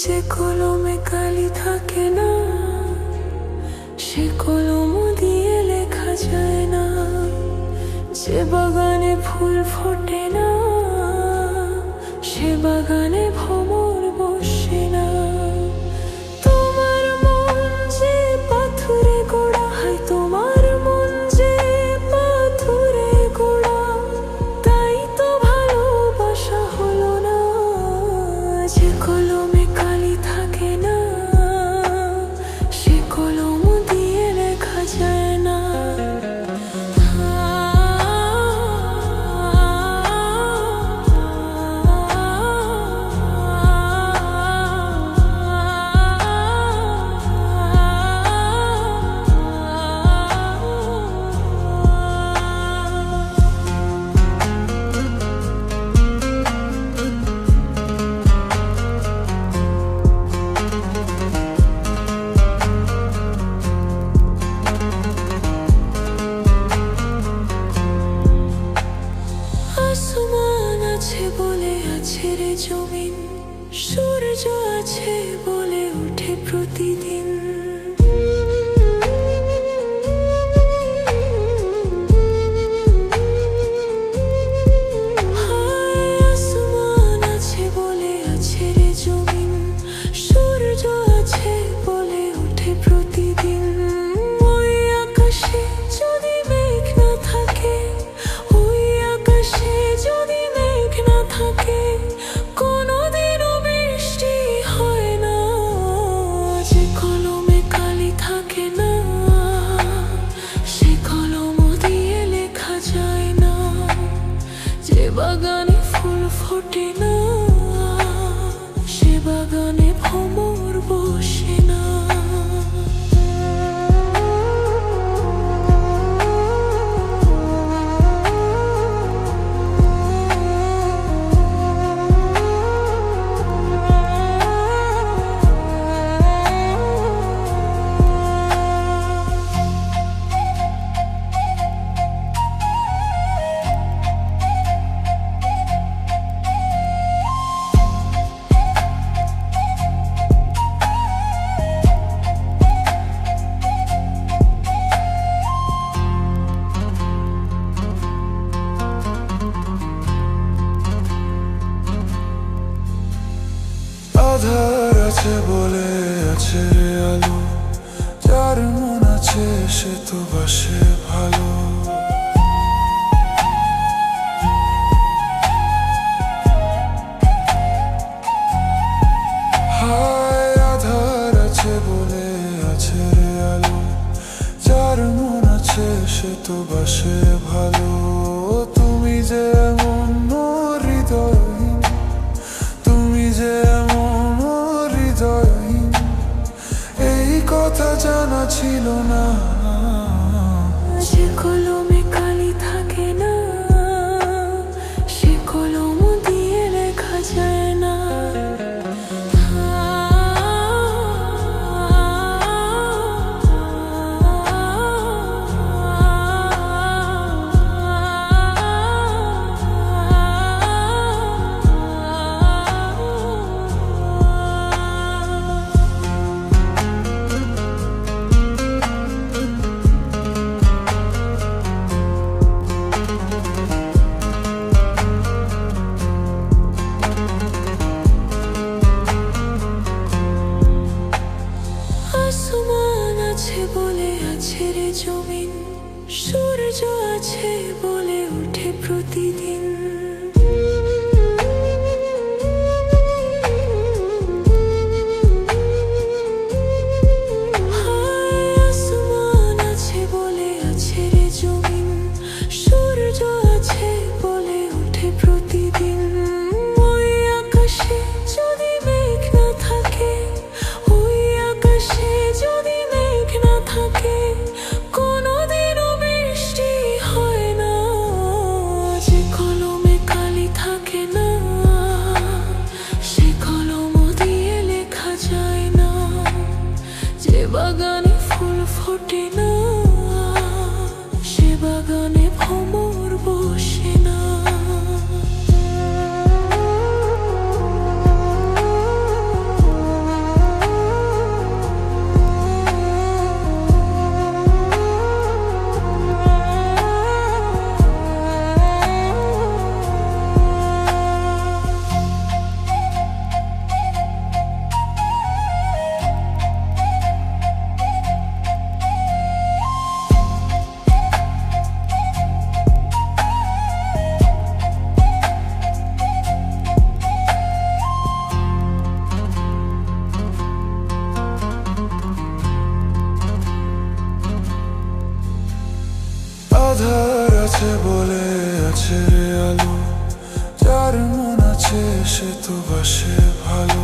যে কলমে কালি থাকে না, সে কলম দিয়ে লেখা যায় না। যে বাগানে ফুল ফোটে না, সে বাগানে ভ্রমর বসে না। তোমার মন যে পাথরে গোড়া, হয় তোমার মন যে পাথরে গোড়া, তাই তো ভালোবাসা হলো না। যে কলমে কালি থাকে না, সে কলম দিয়ে লেখা যায় না। আসমান আছে বলে আছে রে জমিন, সূর্য আছে বলে ওঠে প্রতিদিন। আসমান আছে বলে আছে রে জমিন, সূর্য আছে বলে ওঠে প্রতিদিন। ওই আকাশে যদি মেঘ না থাকে, ওই আকাশে যদি মেঘ না থাকে, কোনোদিনও বৃষ্টি হয় না। যে কলমে কালি থাকে না, সে কলম দিয়ে লেখা যায় না। যে বাগানে ফুল ফোটে না, সে বাগানে ভ্রমর বসে না। আধার আছে বলে আছে রে আলো, যার মন আছে সে তো বাসে ভালো। হায় আধার আছে বলে আছে রে আলো, যার মন আছে সে তো বাসে ভালো। তুমি যে এমন হৃদয়হীন, তুমি যে এমন হৃদয়হীন, এই কথা জানা ছিল না। যে কলমে কালি থাকে না, সে কলম দিয়ে লেখা যায় না। আসমান আছে বলে আছে রে জমিন, সূর্য আছে বলে ওঠে প্রতিদিন। আসমান আছে বলে আছে রে জমিন, সূর্য আছে বলে ওঠে প্রতিদিন। ওই আকাশে যদি মেঘ না থাকে, ওই আকাশে যদি মেঘ না থাকে, কোনোদিনও বৃষ্টি হয় না। যে কলম আছে বলে আছে রে আলো, যার মন আছে সে তো বাসে ভালো।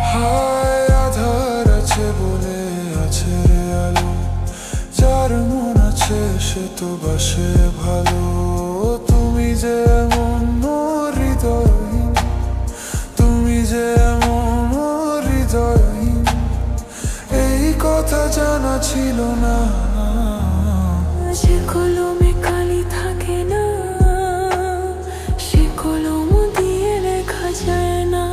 হায় আধার আছে বলে আছে রে আলো, যার মন আছে সে তো বাসে ভালো। তুমি যে এমন হৃদয়হীন, তুমি যে এমন হৃদয়হীন, এই কথা জানা ছিল না। যে কলমে কালি থাকে না, সে কলম দিয়ে লেখা যায় না।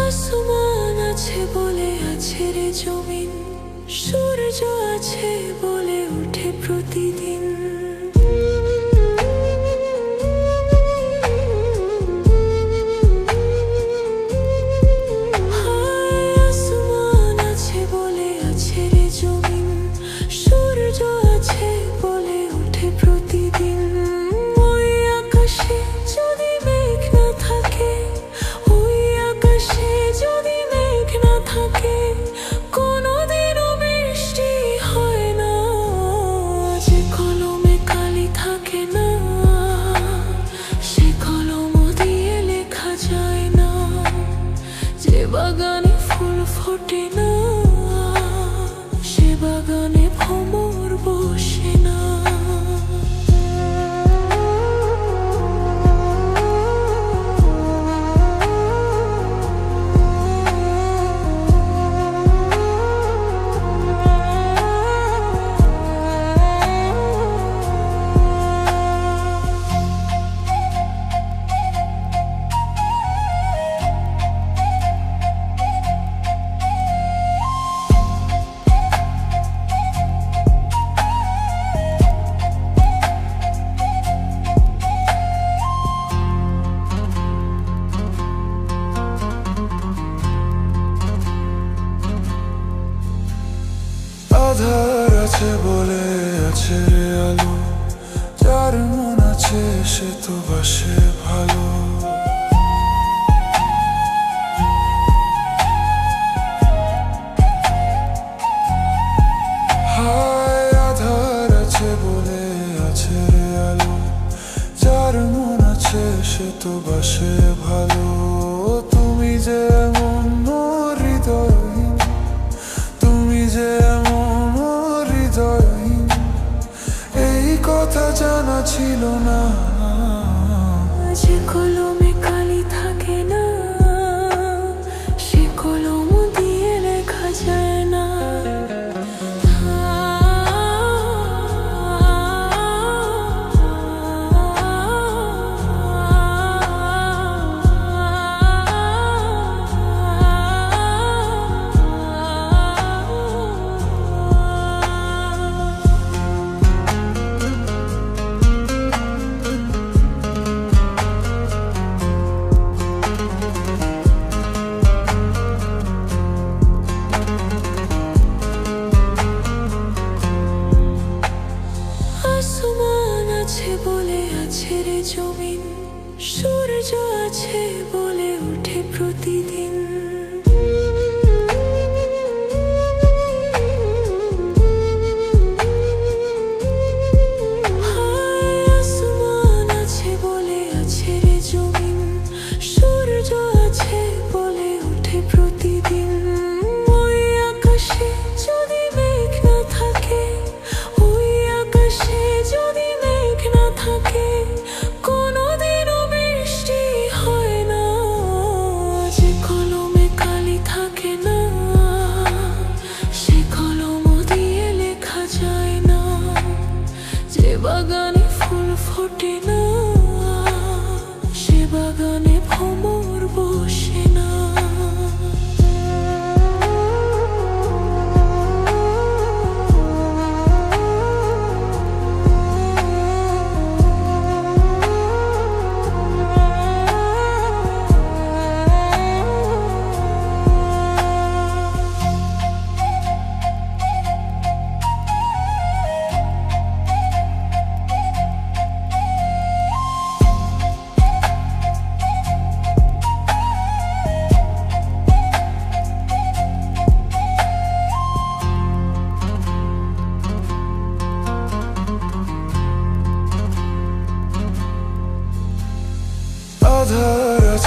আসমান আছে বলে আছে রে জমিন, সূর্য আছে বলে ওঠে প্রতিদিন। হায় আসমান আছে বলে আছে রে জমিন, সূর্য আছে বলে ওঠে প্রতিদিন। ওই আকাশে যদি মেঘ না থাকে, ওই আকাশে যদি মেঘ না থাকে, কোনোদিনও বৃষ্টি হয় না। যে কলমে কালি থাকে না, সে কলম দিয়ে লেখা যায় না। যে বাগানে ফুল ফোটে না, সে বাগানে ভ্রমর বসে না। আধার আছে বলে আছে রে আলো, যার মন আছে সে তো বাসে ভালো। হায় আধার আছে বলে আছে রে আলো, যার মন আছে সে তো বাসে ভালো। তুমি যে এমন হৃদয়হীন, তুমি যে এমন হৃদয়হীন, এই কথা জানা ছিল না। যে কলমে কালি থাকে না, সে কলম দিয়ে লেখা যায় না। আসমান আছে বলে আছে রে জমিন, সূর্য আছে বলে ওঠে প্রতিদিন। হায় আসমান আছে বলে আছে রে জমিন, সূর্য আছে বলে ওঠে প্রতিদিন। ওই আকাশে যদি মেঘ না থাকে, ওই আকাশে যদি মেঘ না থাকে, কোনোদিনও বৃষ্টি হয় না। যে কলমে কালি থাকে না, সে কলম দিয়ে লেখা যায় না। যে বাগানে ফুল ফোটে না, সে বাগানে ভ্রমর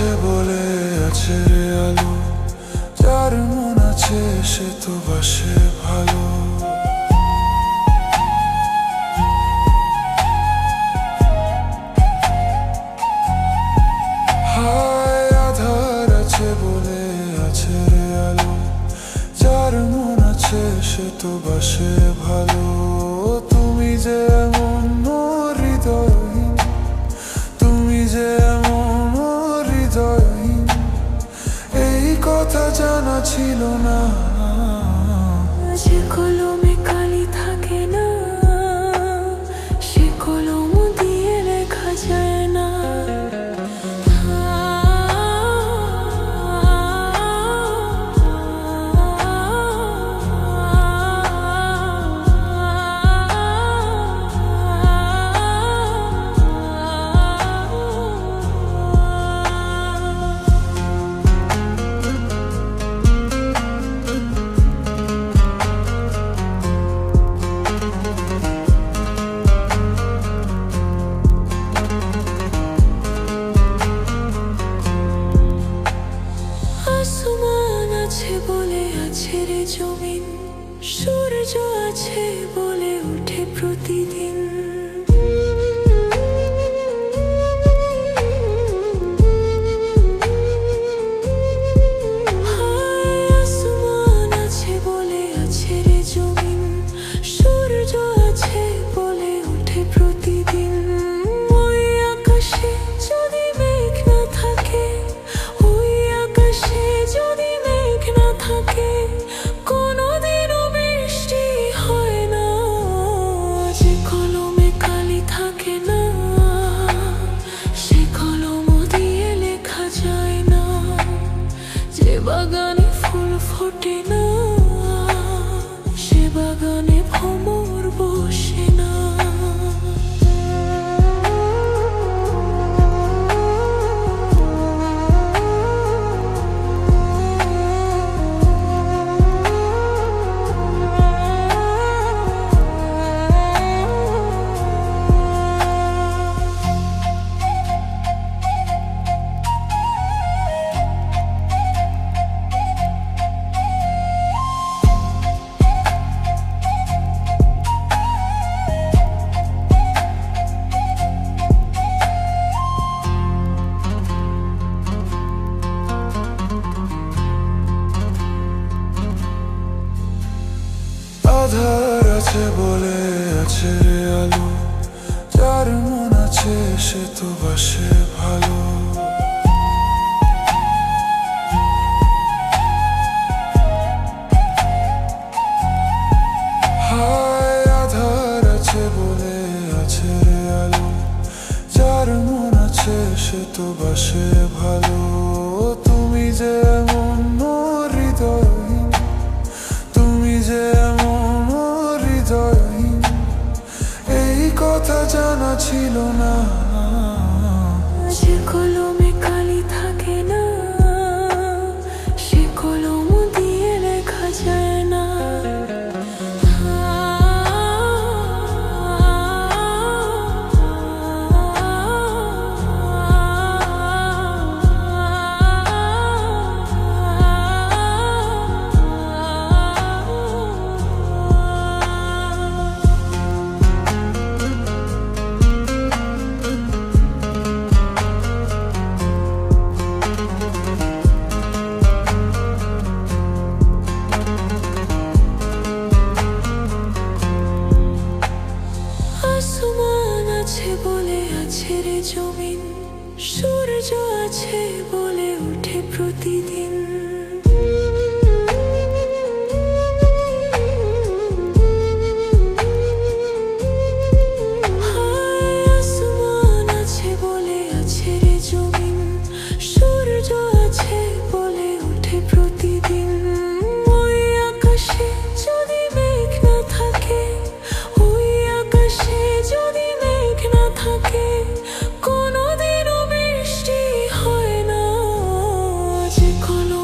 আছে বলে আছে রে আলো, যার মন আছে সে তো বাসে ভালো। হায় আধার আছে বলে আছে রে আলো, যার মন আছে সে তো বাসে ভালো। তুমি যে এমন হৃদয়হীন, তুমি যে এমন হৃদয়হীন, এই কথা জানা ছিল না। যে কলমে কালি থাকে না, সে কলম দিয়ে লেখা যায় না। আসমান আছে বলে আছে রে জমিন, সূর্য আছে বলে ওঠে প্রতিদিন। হায় আসমান আছে বলে আছে রে জমিন, সূর্য আছে বলে ওঠে প্রতিদিন। ওই আকাশে যদি মেঘ না থাকে, ওই আকাশে যদি মেঘ না থাকে, কোনোদিনও বৃষ্টি হয় না। যে কলমে কালি থাকে না, সে কলম দিয়ে লেখা যায় না। যে বাগানে ফুল ফোটে না, সে বাগানে ভ্রমর বসে না। আধার আছে বলে আছে রে আলো, যার মন আছে সে তো বাসে ভালো। হায় আধার আছে বলে আছে রে আলো, যার মন আছে সে তো বাসে ভালো। তুমি যে এমন হৃদয়হীন, তুমি যে এমন হৃদয়হীন, এই কথা জানা ছিল না। যে কলমে কালি থাকে না, সে কলম দিয়ে লেখা যায় না। আসমান আছে বলে আছে রে জমিন, সূর্য আছে বলে ওঠে প্রতিদিন। হায় আসমান আছে বলে আছে রে জমিন, সূর্য আছে বলে ওঠে প্রতিদিন। ওই আকাশে যদি মেঘ না থাকে, ওই আকাশে যদি মেঘ না থাকে, কোনোদিনও বৃষ্টি হয় না। যে কলম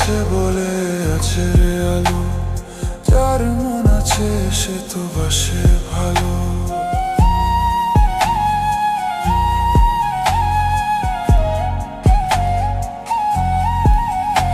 আছে বলে আছে রে আলো, যার মন আছে সে তো বাসে ভালো।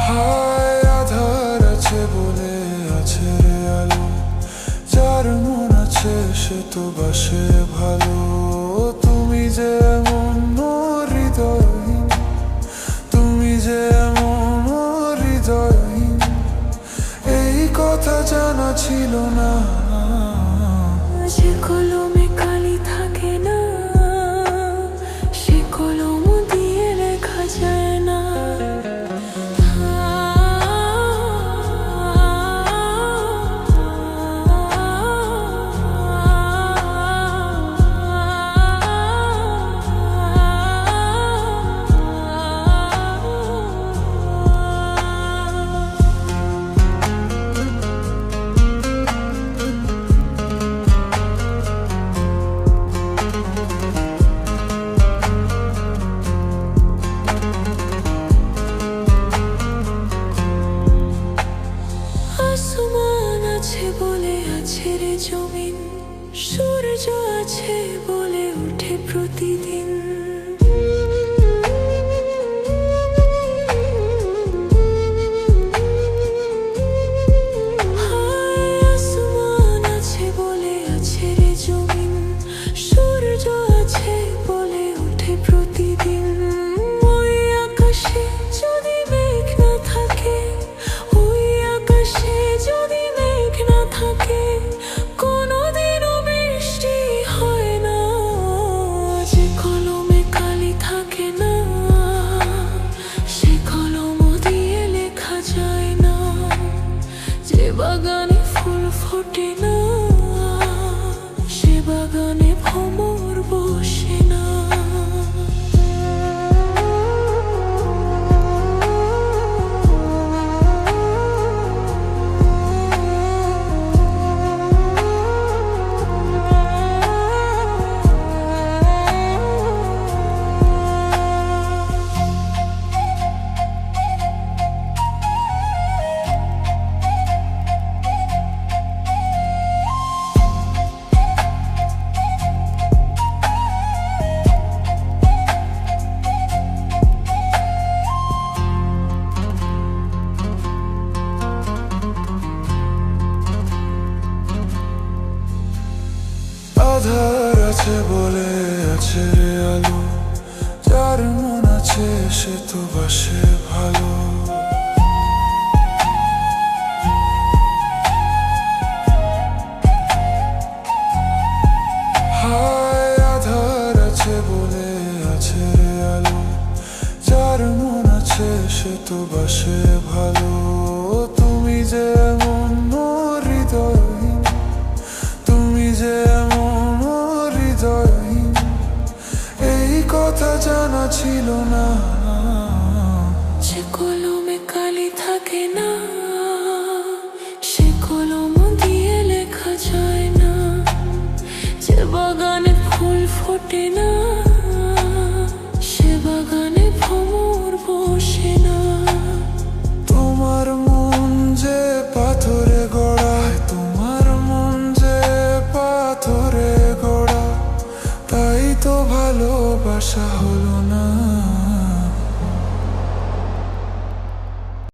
হায় আধার আছে বলে আছে রে আলো, যার মন আছে সে তো বাসে ভালো। তুমি যে এমন হৃদয়হীন, তুমি যে এমন হৃদয়হীন, এই কথা জানা ছিল না। যে কলমে কালি থাকে না, সে কলম দিয়ে লেখা যায় না। আসমান আছে বলে আছে রে জমিন, সূর্য আছে বলে ওঠে প্রতিদিন। হায় আসমান আছে বলে আছে রে জমিন, সূর্য আছে বলে ওঠে প্রতিদিন। ওই আকাশে যদি মেঘ না থাকে, ওই আকাশে যদি মেঘ না থাকে, কোনোদিনও বৃষ্টি হয় না। যে কলমে কালি থাকে না, সে কলম দিয়ে লেখা যায় না। যে বাগানে ফুল ফোটে না, সে বাগানে ভ্রমর বসে না। আধার আছে বলে আছে রে আলো, যার মন আছে সে তো বাসে ভালো। হায় আধার আছে বলে আছে রে আলো, যার মন আছে সে তো বাসে ভালো। তুমি যে এমন হৃদয়হীন, তুমি যে এমন হৃদয়হীন, এই কথা জানা ছিল না। যে কলমে কালি থাকে না, সে কলম দিয়ে লেখা যায় না। যে বাগানে ফুল ফোটে না, সে বাগানে ভ্রমর বসে না। তোমার মন যে পাথরে গড়া, তোমার মন যে পাথরে গড়া, তাই তো ভালোবাসা হলো না।